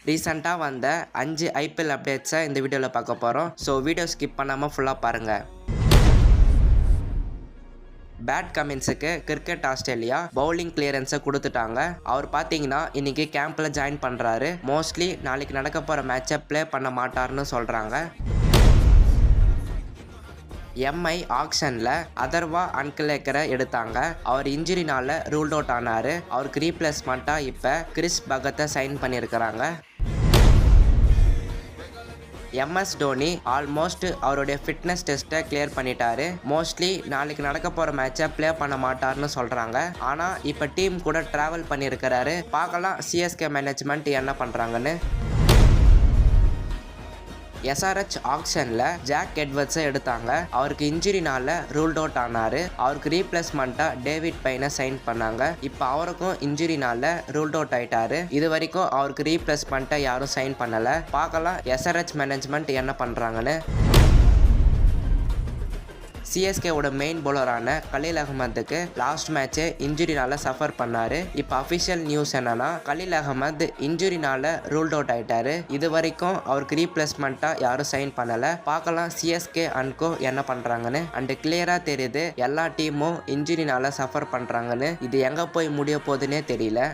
ரீசெண்டாக வந்த 5 ஐபிஎல் அப்டேட்ஸை இந்த வீடியோவில் பார்க்க போகிறோம். ஸோ வீடியோ ஸ்கிப் பண்ணாமல் ஃபுல்லாக பாருங்கள். பேட் கமின்ஸுக்கு கிரிக்கெட் ஆஸ்திரேலியா பவுலிங் கிளியரன்ஸை கொடுத்துட்டாங்க. அவர் பார்த்தீங்கன்னா இன்னைக்கு கேம்பில் ஜாயின் பண்ணுறாரு. மோஸ்ட்லி நாளைக்கு நடக்க போகிற மேட்சை ப்ளே பண்ண மாட்டார்னு சொல்கிறாங்க. எம்ஐ ஆக்ஷனில் அதர்வா அன்கலேக்கரை எடுத்தாங்க. அவர் இன்ஜுரினால ரூல்ட் அவுட் ஆனார். அவருக்கு ரீப்ளேஸ்மெண்ட்டாக இப்போ கிறிஸ் பகத்தை சைன் பண்ணியிருக்கிறாங்க. எம்எஸ் டோனி ஆல்மோஸ்ட் அவருடைய ஃபிட்னஸ் டெஸ்ட்டை கிளியர் பண்ணிட்டாரு. மோஸ்ட்லி நாளைக்கு நடக்க போகிற மேட்சை ப்ளே பண்ண மாட்டார்னு சொல்கிறாங்க. ஆனால் இப்போ டீம் கூட ட்ராவல் பண்ணியிருக்கிறாரு. பார்க்கலாம் சிஎஸ்கே மேனேஜ்மெண்ட் என்ன பண்ணுறாங்கன்னு. எஸ்ஆர்ஹெச் ஆக்ஷனில் ஜாக் எட்வர்ட்ஸை எடுத்தாங்க. அவருக்கு இன்ஜுரினால ரூல்ட் அவுட் ஆனார். அவருக்கு ரீப்ளேஸ்மெண்ட்டாக டேவிட் பைனை சைன் பண்ணாங்க. இப்போ அவருக்கும் இன்ஜுரினால ரூல்ட் அவுட் ஆயிட்டாரு. இது வரைக்கும் அவருக்கு ரீப்ளேஸ்மெண்ட்டாக யாரும் சைன் பண்ணலை. பார்க்கலாம் எஸ்ஆர்ஹெச் மேனேஜ்மெண்ட் என்ன பண்ணுறாங்கன்னு. சிஎஸ்கேவோட மெயின் பவுலரான கலீல் அகமதுக்கு லாஸ்ட் மேட்சே இன்ஜுரினால சஃபர் பண்ணாரு. இப்போ அஃபிஷியல் நியூஸ் என்னன்னா கலீல் அகமது இன்ஜுரினால ரூல்ட் அவுட் ஆயிட்டாரு. இது வரைக்கும் அவருக்கு ரீப்ளேஸ்மெண்ட்டாக யாரும் சைன் பண்ணலை. பார்க்கலாம் சிஎஸ்கே அன்கோ என்ன பண்ணுறாங்கன்னு. அண்ட் கிளியராக தெரியுது எல்லா டீமும் இன்ஜுரினால சஃபர் பண்ணுறாங்கன்னு. இது எங்கே போய் முடிய போகுதுன்னே தெரியல.